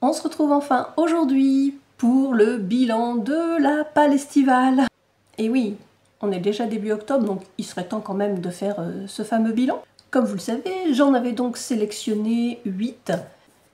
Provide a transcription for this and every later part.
On se retrouve enfin aujourd'hui pour le bilan de la Palestivale. Et oui, on est déjà début octobre, donc il serait temps quand même de faire ce fameux bilan. Comme vous le savez, j'en avais donc sélectionné 8.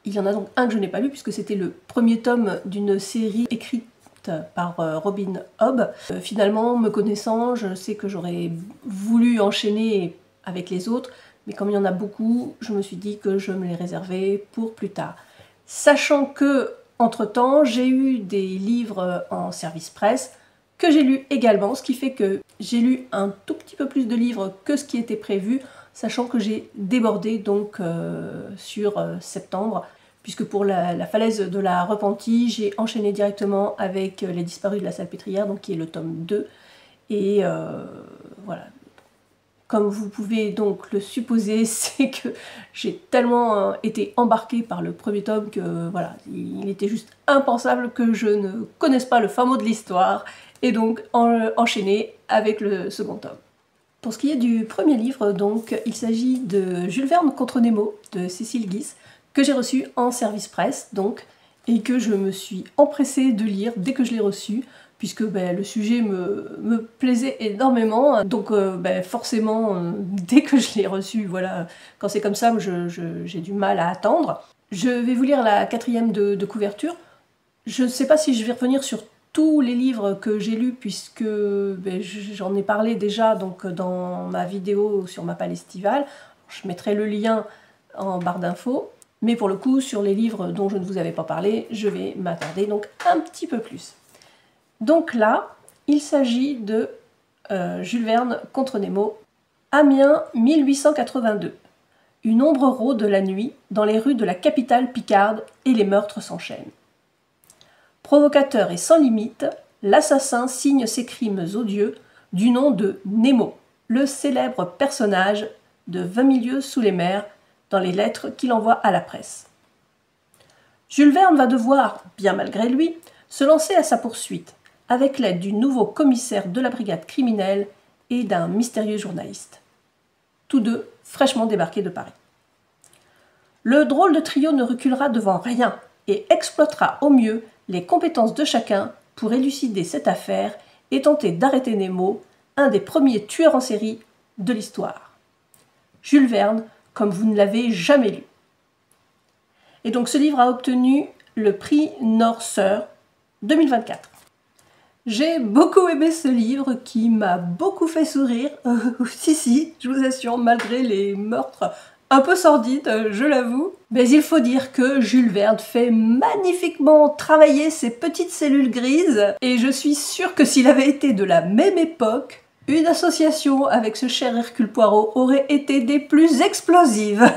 Il y en a donc un que je n'ai pas lu puisque c'était le premier tome d'une série écrite par Robin Hobb. Finalement, me connaissant, je sais que j'aurais voulu enchaîner avec les autres, mais comme il y en a beaucoup, je me suis dit que je me les réservais pour plus tard. Sachant que, entre-temps, j'ai eu des livres en service presse que j'ai lus également, ce qui fait que j'ai lu un tout petit peu plus de livres que ce qui était prévu, sachant que j'ai débordé donc sur septembre, puisque pour la falaise de la Repentie, j'ai enchaîné directement avec Les Disparus de la Salpêtrière, donc qui est le tome 2, et voilà. Comme vous pouvez donc le supposer, c'est que j'ai tellement été embarquée par le premier tome que voilà, il était juste impensable que je ne connaisse pas le fin mot de l'histoire, et donc enchaîner avec le second tome. Pour ce qui est du premier livre, donc, il s'agit de Jules Verne contre Nemo de Cécile Guis, que j'ai reçu en service presse, donc, et que je me suis empressée de lire dès que je l'ai reçu, puisque le sujet me plaisait énormément. Donc forcément, dès que je l'ai reçu, voilà, quand c'est comme ça, j'ai du mal à attendre. Je vais vous lire la 4e de couverture. Je ne sais pas si je vais revenir sur tous les livres que j'ai lus, puisque j'en ai parlé déjà donc, dans ma vidéo sur ma Palestivale. Je mettrai le lien en barre d'infos. Mais pour le coup, sur les livres dont je ne vous avais pas parlé, je vais m'attarder donc un petit peu plus. Donc là, il s'agit de Jules Verne contre Nemo, Amiens 1882. Une ombre rôde la nuit dans les rues de la capitale picarde et les meurtres s'enchaînent. Provocateur et sans limite, l'assassin signe ses crimes odieux du nom de Nemo, le célèbre personnage de 20 000 lieues sous les mers dans les lettres qu'il envoie à la presse. Jules Verne va devoir, bien malgré lui, se lancer à sa poursuite, avec l'aide du nouveau commissaire de la brigade criminelle et d'un mystérieux journaliste. Tous deux fraîchement débarqués de Paris. Le drôle de trio ne reculera devant rien et exploitera au mieux les compétences de chacun pour élucider cette affaire et tenter d'arrêter Nemo, un des premiers tueurs en série de l'histoire. Jules Verne, comme vous ne l'avez jamais lu. Et donc ce livre a obtenu le prix Nord-Seur 2024. J'ai beaucoup aimé ce livre qui m'a beaucoup fait sourire. Si, je vous assure, malgré les meurtres un peu sordides, je l'avoue. Mais il faut dire que Jules Verne fait magnifiquement travailler ses petites cellules grises. Et je suis sûre que s'il avait été de la même époque, une association avec ce cher Hercule Poirot aurait été des plus explosives.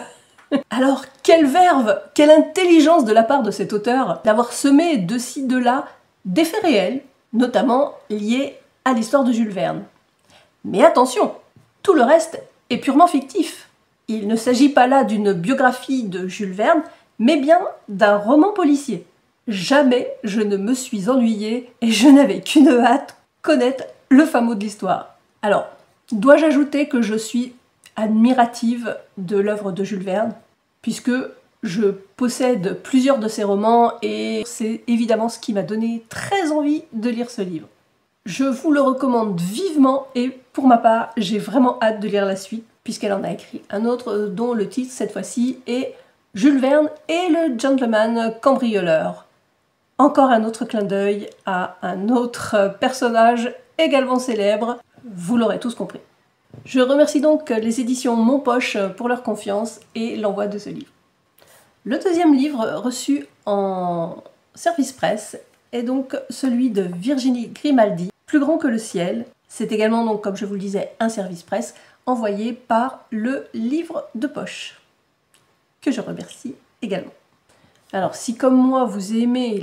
Alors, quelle verve, quelle intelligence de la part de cet auteur d'avoir semé de ci, de là des faits réels, notamment liés à l'histoire de Jules Verne. Mais attention, tout le reste est purement fictif. Il ne s'agit pas là d'une biographie de Jules Verne, mais bien d'un roman policier. Jamais je ne me suis ennuyée et je n'avais qu'une hâte, connaître le fin mot de l'histoire. Alors, dois-je ajouter que je suis admirative de l'œuvre de Jules Verne, puisque je possède plusieurs de ses romans et c'est évidemment ce qui m'a donné très envie de lire ce livre. Je vous le recommande vivement et pour ma part, j'ai vraiment hâte de lire la suite puisqu'elle en a écrit un autre dont le titre cette fois-ci est Jules Verne et le gentleman cambrioleur. Encore un autre clin d'œil à un autre personnage également célèbre, vous l'aurez tous compris. Je remercie donc les éditions Mon Poche pour leur confiance et l'envoi de ce livre. Le deuxième livre reçu en service presse est donc celui de Virginie Grimaldi, Plus grand que le ciel. C'est également, donc, comme je vous le disais, un service presse envoyé par le livre de poche, que je remercie également. Alors, si comme moi vous aimez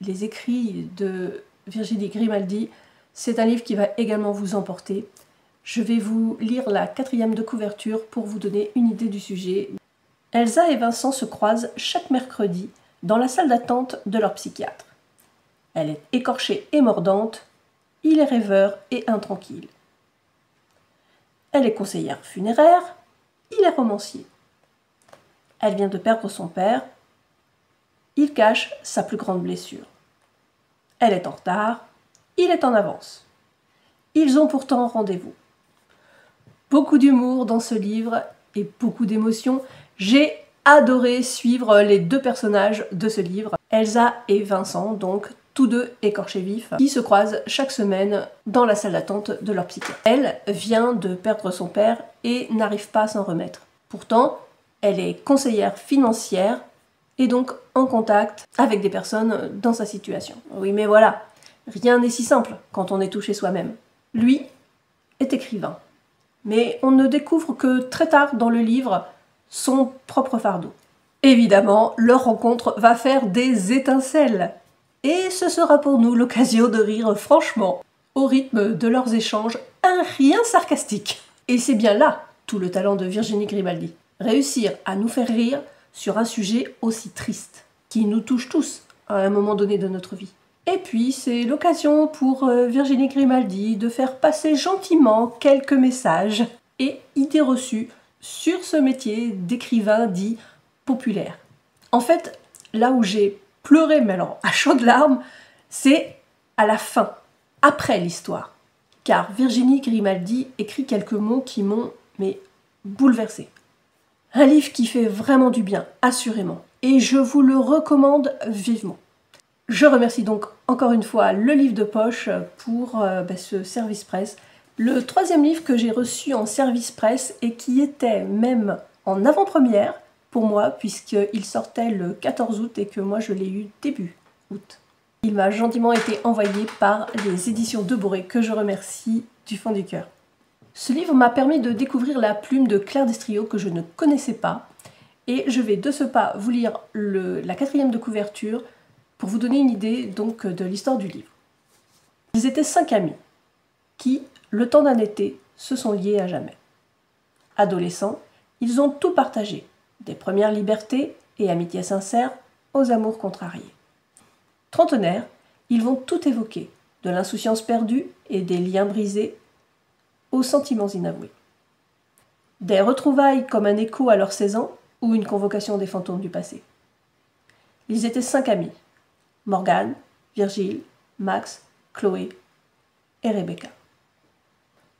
les écrits de Virginie Grimaldi, c'est un livre qui va également vous emporter. Je vais vous lire la 4e de couverture pour vous donner une idée du sujet. Elsa et Vincent se croisent chaque mercredi dans la salle d'attente de leur psychiatre. Elle est écorchée et mordante, il est rêveur et intranquille. Elle est conseillère funéraire, il est romancier. Elle vient de perdre son père, il cache sa plus grande blessure. Elle est en retard, il est en avance. Ils ont pourtant rendez-vous. Beaucoup d'humour dans ce livre et beaucoup d'émotions. J'ai adoré suivre les deux personnages de ce livre, Elsa et Vincent, donc tous deux écorchés vifs, qui se croisent chaque semaine dans la salle d'attente de leur psychiatre. Elle vient de perdre son père et n'arrive pas à s'en remettre. Pourtant, elle est conseillère financière et donc en contact avec des personnes dans sa situation. Oui, mais voilà, rien n'est si simple quand on est touché soi-même. Lui est écrivain, mais on ne découvre que très tard dans le livre son propre fardeau. Évidemment, leur rencontre va faire des étincelles. Et ce sera pour nous l'occasion de rire franchement au rythme de leurs échanges, un rien sarcastique. Et c'est bien là tout le talent de Virginie Grimaldi. Réussir à nous faire rire sur un sujet aussi triste, qui nous touche tous à un moment donné de notre vie. Et puis c'est l'occasion pour Virginie Grimaldi de faire passer gentiment quelques messages et idées reçues sur ce métier d'écrivain dit populaire. En fait, là où j'ai pleuré, mais alors à chaudes larmes, c'est à la fin, après l'histoire. Car Virginie Grimaldi écrit quelques mots qui m'ont bouleversée. Un livre qui fait vraiment du bien, assurément. Et je vous le recommande vivement. Je remercie donc encore une fois le livre de poche pour ce service presse. Le troisième livre que j'ai reçu en service presse et qui était même en avant-première pour moi, puisqu'il sortait le 14 août et que moi je l'ai eu début août. Il m'a gentiment été envoyé par les éditions de Boré, que je remercie du fond du cœur. Ce livre m'a permis de découvrir la plume de Claire Destriot que je ne connaissais pas, et je vais de ce pas vous lire la 4e de couverture pour vous donner une idée donc de l'histoire du livre. Ils étaient 5 amis qui, le temps d'un été, se sont liés à jamais. Adolescents, ils ont tout partagé, des premières libertés et amitiés sincères aux amours contrariés. Trentenaires, ils vont tout évoquer, de l'insouciance perdue et des liens brisés aux sentiments inavoués. Des retrouvailles comme un écho à leurs 16 ans ou une convocation des fantômes du passé. Ils étaient 5 amis, Morgane, Virgile, Max, Chloé et Rebecca.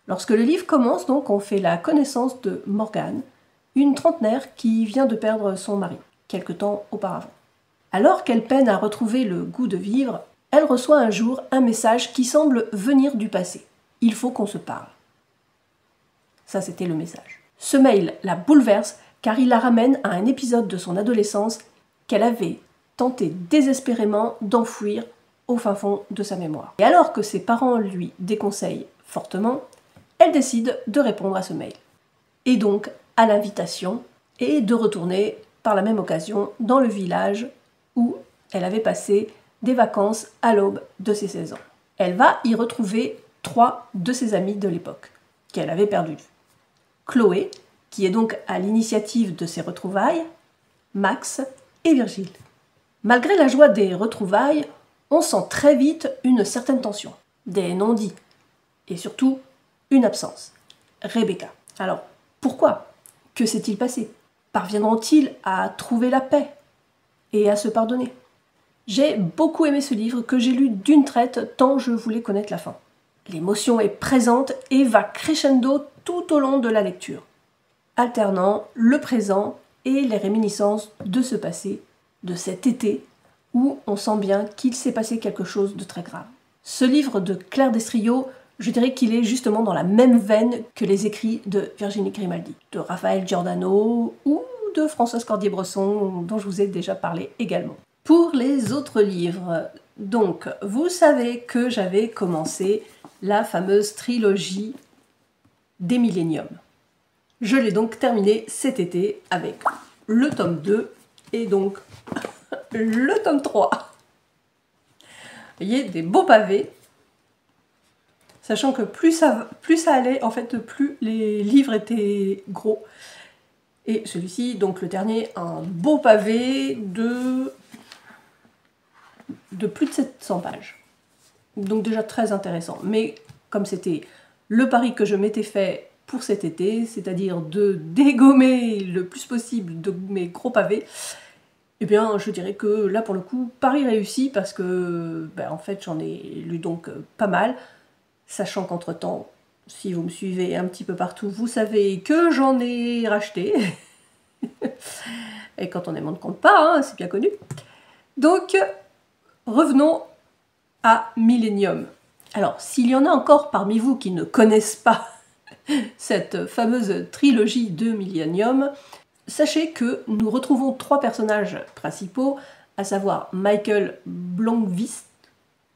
Lorsque le livre commence, donc, on fait la connaissance de Morgane, une trentenaire qui vient de perdre son mari, quelque temps auparavant. Alors qu'elle peine à retrouver le goût de vivre, elle reçoit un jour un message qui semble venir du passé. Il faut qu'on se parle. Ça, c'était le message. Ce mail la bouleverse car il la ramène à un épisode de son adolescence qu'elle avait tenté désespérément d'enfouir au fin fond de sa mémoire. Et alors que ses parents lui déconseillent fortement, elle décide de répondre à ce mail. Et donc à l'invitation et de retourner par la même occasion dans le village où elle avait passé des vacances à l'aube de ses 16 ans. Elle va y retrouver 3 de ses amis de l'époque qu'elle avait perdu de vue. Chloé, qui est donc à l'initiative de ces retrouvailles, Max et Virgile. Malgré la joie des retrouvailles, on sent très vite une certaine tension, des non-dits et surtout une absence. Rebecca. Alors, pourquoi ? Que s'est-il passé ? Parviendront-ils à trouver la paix et à se pardonner ? J'ai beaucoup aimé ce livre que j'ai lu d'une traite tant je voulais connaître la fin. L'émotion est présente et va crescendo tout au long de la lecture, alternant le présent et les réminiscences de ce passé, de cet été où on sent bien qu'il s'est passé quelque chose de très grave. Ce livre de Claire Destriot, je dirais qu'il est justement dans la même veine que les écrits de Virginie Grimaldi, de Raphaël Giordano ou de Françoise Cordier-Bresson, dont je vous ai déjà parlé également. Pour les autres livres, donc, vous savez que j'avais commencé la fameuse trilogie des Milléniums. Je l'ai donc terminé cet été avec le tome 2 et donc le tome 3. Vous voyez, des beaux pavés. Sachant que plus ça allait, en fait, plus les livres étaient gros. Et celui-ci, donc le dernier, un beau pavé de plus de 700 pages. Donc déjà très intéressant. Mais comme c'était le pari que je m'étais fait pour cet été, c'est-à-dire de dégommer le plus possible de mes gros pavés, Eh bien, je dirais que là, pour le coup, pari réussi, parce que, en fait, j'en ai lu donc pas mal, sachant qu'entre-temps, si vous me suivez un petit peu partout, vous savez que j'en ai racheté. Et quand on aime, on ne compte pas, hein, c'est bien connu. Donc, revenons à Millennium. Alors, s'il y en a encore parmi vous qui ne connaissent pas cette fameuse trilogie de Millennium, sachez que nous retrouvons 3 personnages principaux, à savoir Michael Blomkvist.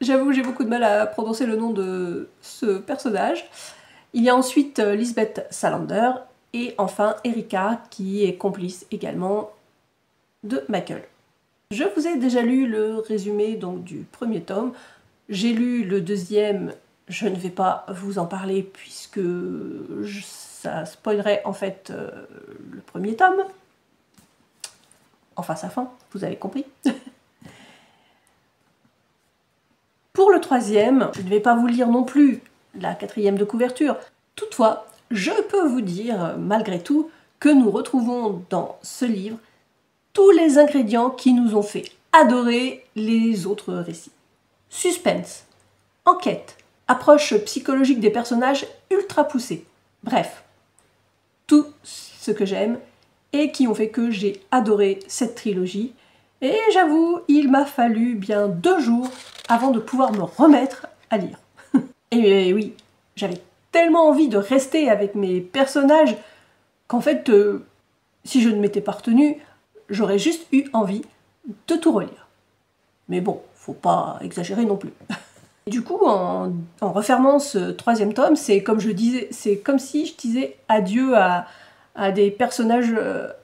J'avoue, j'ai beaucoup de mal à prononcer le nom de ce personnage. Il y a ensuite Lisbeth Salander et enfin Erika, qui est complice également de Michael. Je vous ai déjà lu le résumé donc, du premier tome. J'ai lu le deuxième, je ne vais pas vous en parler puisque ça spoilerait en fait le premier tome. Enfin sa fin, vous avez compris. Pour le troisième, je ne vais pas vous lire non plus la 4e de couverture. Toutefois, je peux vous dire, malgré tout, que nous retrouvons dans ce livre tous les ingrédients qui nous ont fait adorer les autres récits. Suspense, enquête, approche psychologique des personnages ultra poussée. Bref, tout ce que j'aime et qui ont fait que j'ai adoré cette trilogie. Et j'avoue, il m'a fallu bien 2 jours avant de pouvoir me remettre à lire. Et oui, j'avais tellement envie de rester avec mes personnages qu'en fait, si je ne m'étais pas retenue, j'aurais juste eu envie de tout relire. Mais bon, faut pas exagérer non plus. Du coup, en refermant ce 3e tome, c'est comme je disais, c'est comme si je disais adieu à des personnages,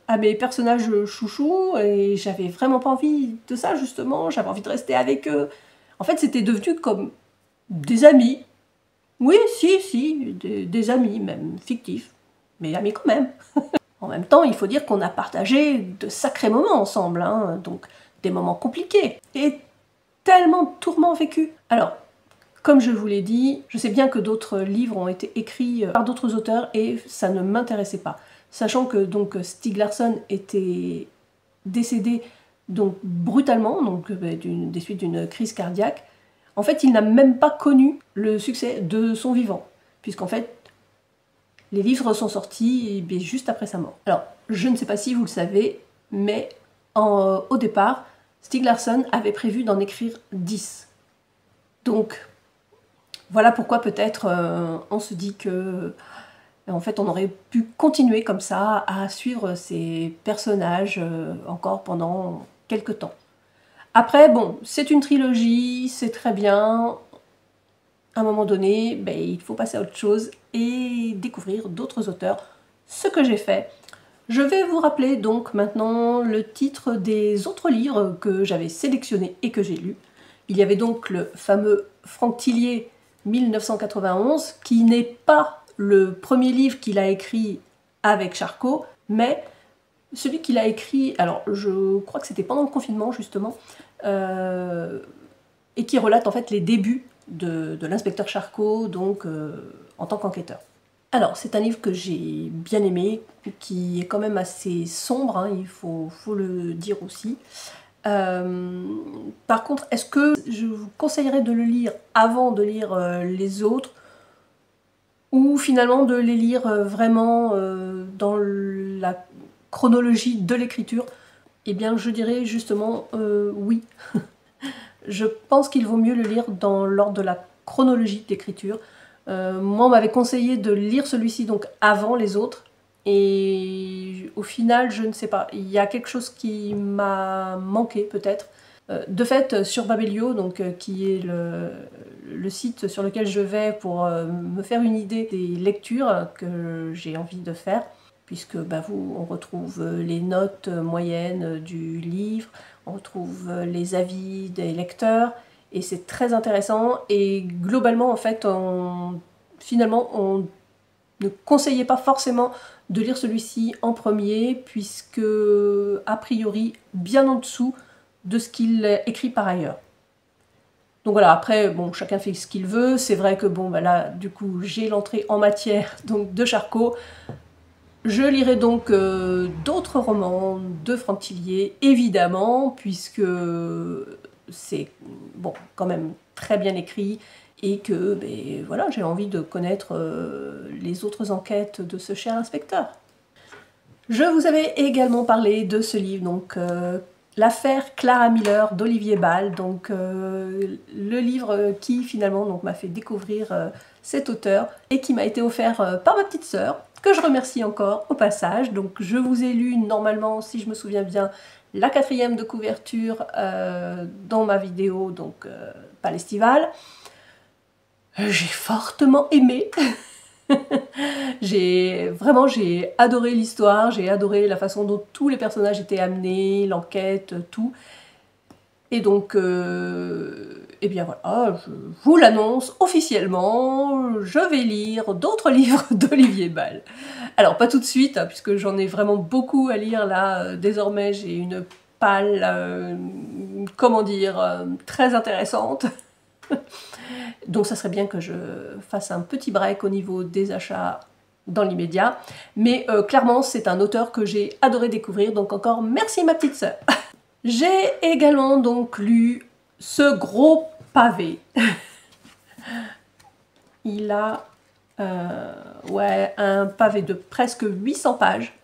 à mes personnages chouchous, et j'avais vraiment pas envie de ça justement. J'avais envie de rester avec eux. En fait, c'était devenu comme des amis. Oui, si, des amis, même fictifs, mais amis quand même. En même temps, il faut dire qu'on a partagé de sacrés moments ensemble, hein, donc des moments compliqués et tellement de tourments vécus. Alors, comme je vous l'ai dit, je sais bien que d'autres livres ont été écrits par d'autres auteurs et ça ne m'intéressait pas. Sachant que donc Stieg Larsson était décédé donc brutalement, donc des suites d'une crise cardiaque. En fait, il n'a même pas connu le succès de son vivant, puisqu'en fait, les livres sont sortis juste après sa mort. Alors, je ne sais pas si vous le savez, mais au départ, Stieg Larsson avait prévu d'en écrire 10. Donc, voilà pourquoi peut-être on se dit que en fait on aurait pu continuer comme ça à suivre ces personnages encore pendant quelques temps. Après, bon, c'est une trilogie, c'est très bien. À un moment donné, il faut passer à autre chose et découvrir d'autres auteurs, ce que j'ai fait. Je vais vous rappeler donc maintenant le titre des autres livres que j'avais sélectionnés et que j'ai lus. Il y avait donc le fameux Franck Tillier 1991, qui n'est pas le premier livre qu'il a écrit avec Charcot, mais celui qu'il a écrit, alors je crois que c'était pendant le confinement justement, et qui relate en fait les débuts de l'inspecteur Charcot, donc en tant qu'enquêteur. Alors, c'est un livre que j'ai bien aimé, qui est quand même assez sombre, hein, il faut le dire aussi. Par contre, est-ce que je vous conseillerais de le lire avant de lire les autres, ou finalement de les lire vraiment dans la chronologie de l'écriture? Eh bien, je dirais justement oui. Je pense qu'il vaut mieux le lire dans l'ordre de la chronologie d'écriture. Moi, on m'avait conseillé de lire celui-ci donc avant les autres, et au final, je ne sais pas, il y a quelque chose qui m'a manqué peut-être. De fait, sur Babelio, donc, qui est le site sur lequel je vais pour me faire une idée des lectures que j'ai envie de faire, puisque on retrouve les notes moyennes du livre, on retrouve les avis des lecteurs, et c'est très intéressant. Et globalement, en fait, finalement, on ne conseillait pas forcément de lire celui-ci en premier, puisque, a priori, bien en dessous de ce qu'il écrit par ailleurs. Donc voilà, après, bon, chacun fait ce qu'il veut. C'est vrai que, bon, là, du coup, j'ai l'entrée en matière donc, de Charcot. Je lirai donc d'autres romans de Franck Thillier, évidemment, puisque c'est bon, quand même très bien écrit et que ben, voilà, j'ai envie de connaître les autres enquêtes de ce cher inspecteur. Je vous avais également parlé de ce livre, donc l'affaire Clara Miller d'Olivier Bal, donc le livre qui finalement m'a fait découvrir cet auteur et qui m'a été offert par ma petite sœur, que je remercie encore au passage. Donc je vous ai lu normalement, si je me souviens bien, la 4e de couverture dans ma vidéo, donc Palestival. J'ai fortement aimé. J'ai adoré l'histoire, j'ai adoré la façon dont tous les personnages étaient amenés, l'enquête, tout. Et donc, eh bien voilà, je vous l'annonce officiellement, je vais lire d'autres livres d'Olivier Bal. Alors pas tout de suite, hein, puisque j'en ai vraiment beaucoup à lire là, désormais j'ai une palle, comment dire, très intéressante. Donc ça serait bien que je fasse un petit break au niveau des achats dans l'immédiat. Mais clairement, c'est un auteur que j'ai adoré découvrir, donc encore merci ma petite sœur. J'ai également donc lu ce gros pavé. Il a ouais, un pavé de presque 800 pages.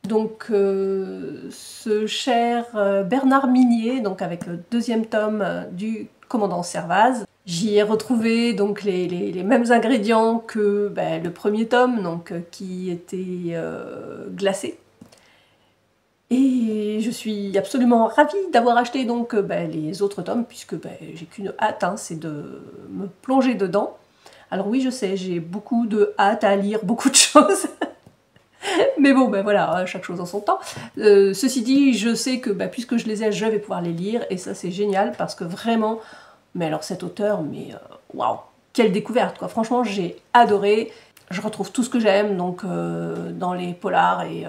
Donc ce cher Bernard Minier, donc avec le 2e tome du Commandant Servaz. J'y ai retrouvé donc les mêmes ingrédients que ben, le 1er tome, donc qui était glacé. Et je suis absolument ravie d'avoir acheté donc ben, les autres tomes, puisque ben, j'ai qu'une hâte, hein, c'est de me plonger dedans. Alors oui, je sais, j'ai beaucoup de hâte à lire beaucoup de choses. Mais bon, ben voilà, chaque chose en son temps. Ceci dit, je sais que ben, puisque je les ai, je vais pouvoir les lire, et ça c'est génial, parce que vraiment, mais alors cet auteur, mais waouh, quelle découverte quoi. Franchement, j'ai adoré. Je retrouve tout ce que j'aime donc dans les polars et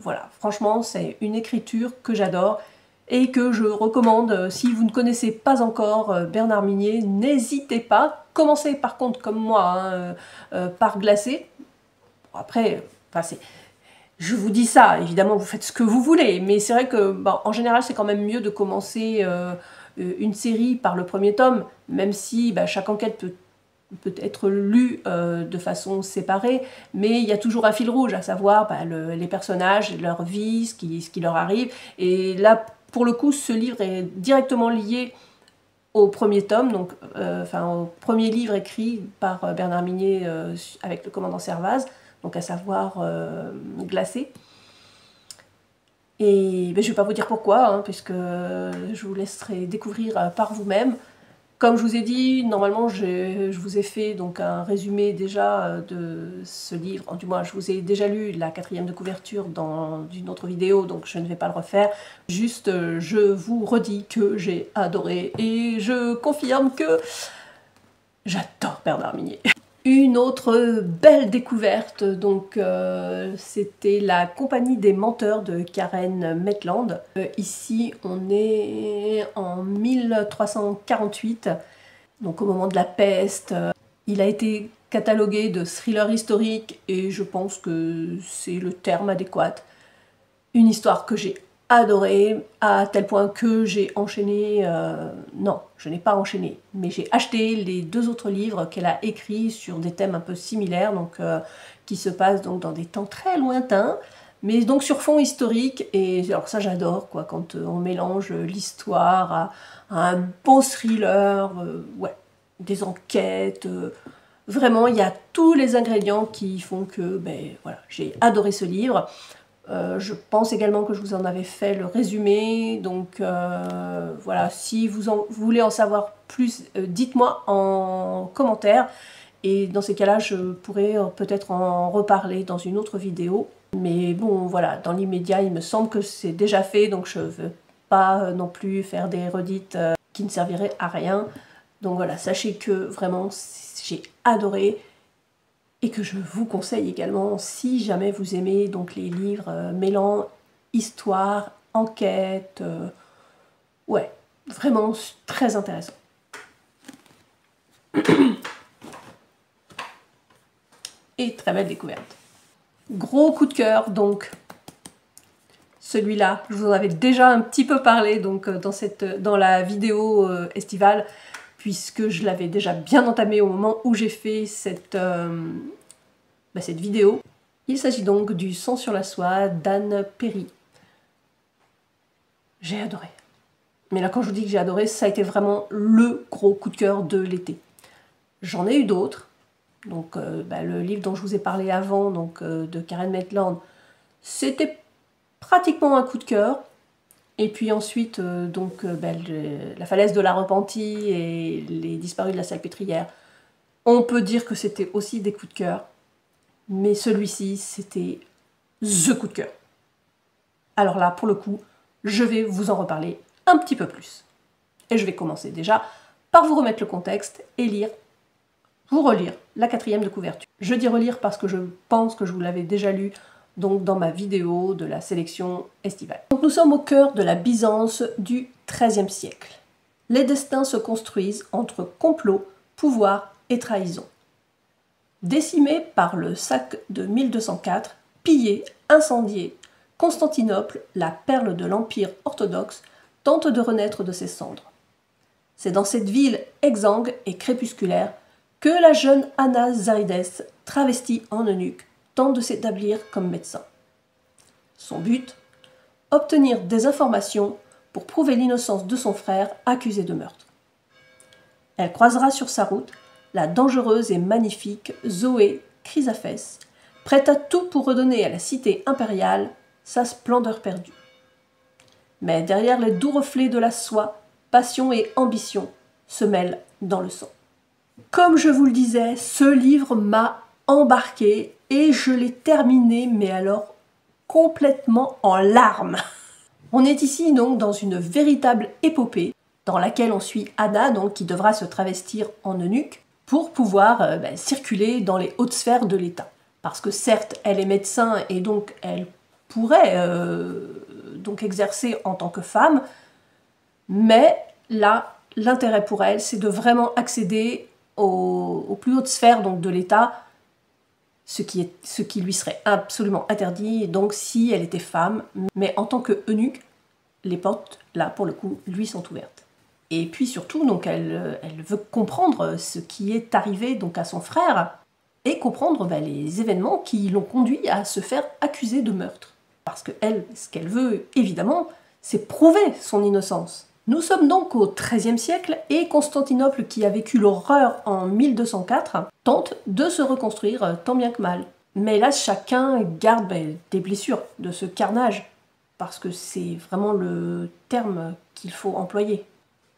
voilà. Franchement, c'est une écriture que j'adore et que je recommande. Si vous ne connaissez pas encore Bernard Minier, n'hésitez pas. Commencez par contre comme moi par Glacé. Après, enfin je vous dis ça, évidemment vous faites ce que vous voulez, mais c'est vrai que bah, en général c'est quand même mieux de commencer une série par le 1er tome, même si bah, chaque enquête peut être lue de façon séparée, mais il y a toujours un fil rouge, à savoir bah, les personnages, leur vie, ce qui leur arrive, et là pour le coup ce livre est directement lié au 1er tome, donc enfin au 1er livre écrit par Bernard Minier avec le commandant Servaz, donc à savoir Glacé. Et ben, je ne vais pas vous dire pourquoi, hein, puisque je vous laisserai découvrir par vous-même. Comme je vous ai dit, normalement je vous ai fait donc un résumé déjà de ce livre, du moins je vous ai déjà lu la 4e de couverture dans une autre vidéo, donc je ne vais pas le refaire. Juste je vous redis que j'ai adoré et je confirme que j'adore Bernard Minier. Une autre belle découverte, donc c'était La Compagnie des Menteurs de Karen Maitland. Ici on est en 1348, donc au moment de la peste. Il a été catalogué de thriller historique et je pense que c'est le terme adéquat. Une histoire que j'ai adoré, à tel point que j'ai enchaîné, non, je n'ai pas enchaîné, mais j'ai acheté les 2 autres livres qu'elle a écrits sur des thèmes un peu similaires, donc qui se passent donc dans des temps très lointains, mais donc sur fond historique, et alors ça j'adore, quoi, quand on mélange l'histoire à un bon thriller, ouais, des enquêtes, vraiment il y a tous les ingrédients qui font que, ben voilà, j'ai adoré ce livre. Je pense également que je vous en avais fait le résumé, donc voilà, si vous voulez en savoir plus, dites-moi en commentaire, et dans ces cas-là, je pourrais peut-être en reparler dans une autre vidéo. Mais bon, voilà, dans l'immédiat, il me semble que c'est déjà fait, donc je ne veux pas non plus faire des redites qui ne serviraient à rien. Donc voilà, sachez que vraiment, j'ai adoré. Et que je vous conseille également si jamais vous aimez donc les livres mêlant histoire, enquête, ouais, vraiment très intéressant. Et très belle découverte. Gros coup de cœur, donc celui-là, je vous en avais déjà un petit peu parlé donc, dans la vidéo estivale, puisque je l'avais déjà bien entamé au moment où j'ai fait cette vidéo. Il s'agit donc du Sang sur la soie d'Anne Perry. J'ai adoré. Mais là, quand je vous dis que j'ai adoré, ça a été vraiment le gros coup de cœur de l'été. J'en ai eu d'autres. Donc, le livre dont je vous ai parlé avant, donc, de Karen Maitland, c'était pratiquement un coup de cœur. Et puis ensuite, La falaise de la repentie et Les disparus de la Salpêtrière. On peut dire que c'était aussi des coups de cœur. Mais celui-ci, c'était THE coup de cœur. Alors là, pour le coup, je vais vous en reparler un petit peu plus. Et je vais commencer déjà par vous remettre le contexte et vous relire la 4e de couverture. Je dis relire parce que je pense que je vous l'avais déjà lu donc dans ma vidéo de la sélection estivale. Donc nous sommes au cœur de la Byzance du XIIIe siècle. Les destins se construisent entre complot, pouvoir et trahison. Décimé par le sac de 1204, pillé, incendié, Constantinople, la perle de l'Empire orthodoxe, tente de renaître de ses cendres. C'est dans cette ville exsangue et crépusculaire que la jeune Anna Zarides, travestie en eunuque, tente de s'établir comme médecin. Son but ? Obtenir des informations pour prouver l'innocence de son frère accusé de meurtre. Elle croisera sur sa route la dangereuse et magnifique Zoé Chrysaphès, prête à tout pour redonner à la cité impériale sa splendeur perdue. Mais derrière les doux reflets de la soie, passion et ambition se mêlent dans le sang. Comme je vous le disais, ce livre m'a embarqué et je l'ai terminé, mais alors complètement en larmes. On est ici donc dans une véritable épopée dans laquelle on suit Anna, donc, qui devra se travestir en eunuque pour pouvoir circuler dans les hautes sphères de l'État. Parce que certes, elle est médecin et donc elle pourrait donc exercer en tant que femme, mais là, l'intérêt pour elle, c'est de vraiment accéder aux plus hautes sphères donc, de l'État, ce qui lui serait absolument interdit, donc si elle était femme, mais en tant que eunuque, les portes, là, pour le coup, lui sont ouvertes. Et puis surtout, donc, elle veut comprendre ce qui est arrivé donc, à son frère, et comprendre les événements qui l'ont conduit à se faire accuser de meurtre. Parce que elle, ce qu'elle veut, évidemment, c'est prouver son innocence. Nous sommes donc au XIIIe siècle et Constantinople, qui a vécu l'horreur en 1204, tente de se reconstruire tant bien que mal. Mais là, chacun garde des blessures de ce carnage, parce que c'est vraiment le terme qu'il faut employer.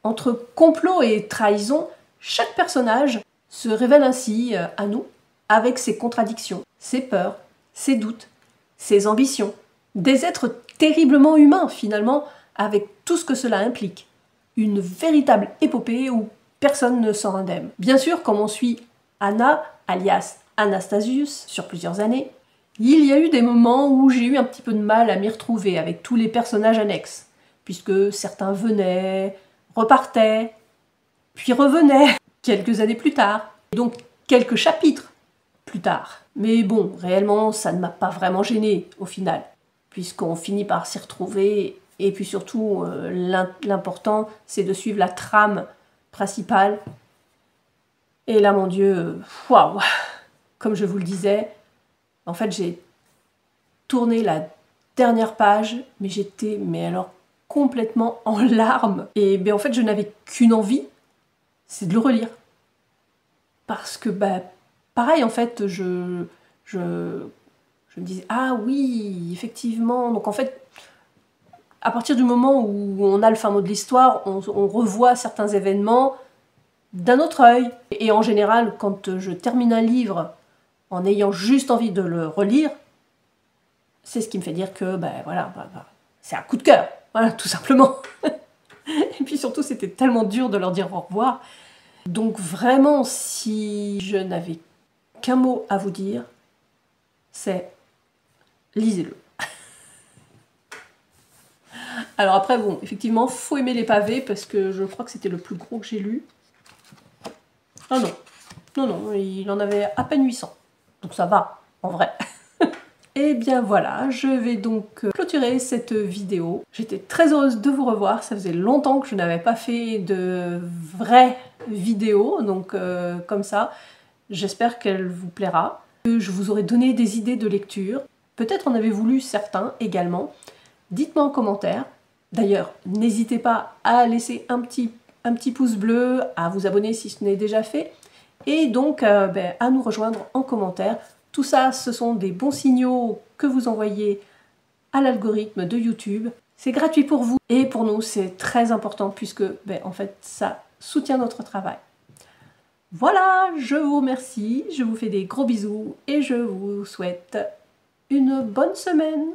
Entre complot et trahison, chaque personnage se révèle ainsi à nous, avec ses contradictions, ses peurs, ses doutes, ses ambitions. Des êtres terriblement humains, finalement, avec tout ce que cela implique. Une véritable épopée où personne ne s'en indemne. Bien sûr, comme on suit Anna, alias Anastasius, sur plusieurs années, il y a eu des moments où j'ai eu un petit peu de mal à m'y retrouver avec tous les personnages annexes, puisque certains venaient, repartaient, puis revenaient quelques années plus tard, et donc quelques chapitres plus tard. Mais bon, réellement, ça ne m'a pas vraiment gênée au final, puisqu'on finit par s'y retrouver, et puis surtout, l'important, c'est de suivre la trame principale. Et là, mon Dieu, waouh! Comme je vous le disais, en fait, j'ai tourné la dernière page, mais j'étais, alors, complètement en larmes. Et en fait, je n'avais qu'une envie, c'est de le relire. Parce que, pareil, en fait, je me disais, ah oui, effectivement. Donc, en fait, à partir du moment où on a le fin mot de l'histoire, on revoit certains événements d'un autre œil. Et en général, quand je termine un livre en ayant juste envie de le relire, c'est ce qui me fait dire que, c'est un coup de cœur. Voilà, tout simplement. Et puis surtout, c'était tellement dur de leur dire au revoir. Donc vraiment, si je n'avais qu'un mot à vous dire, c'est lisez-le. Alors après, bon, effectivement, faut aimer les pavés, parce que je crois que c'était le plus gros que j'ai lu. Ah non, il en avait à peine 800. Donc ça va, en vrai. Et bien voilà, je vais donc clôturer cette vidéo. J'étais très heureuse de vous revoir, ça faisait longtemps que je n'avais pas fait de vraie vidéo, donc comme ça, j'espère qu'elle vous plaira. Je vous aurai donné des idées de lecture, peut-être en avez-vous lu certains également. Dites-moi en commentaire. D'ailleurs, n'hésitez pas à laisser un petit pouce bleu, à vous abonner si ce n'est déjà fait, et donc à nous rejoindre en commentaire. Tout ça, ce sont des bons signaux que vous envoyez à l'algorithme de YouTube. C'est gratuit pour vous et pour nous, c'est très important puisque en fait, ça soutient notre travail. Voilà, je vous remercie, je vous fais des gros bisous et je vous souhaite une bonne semaine.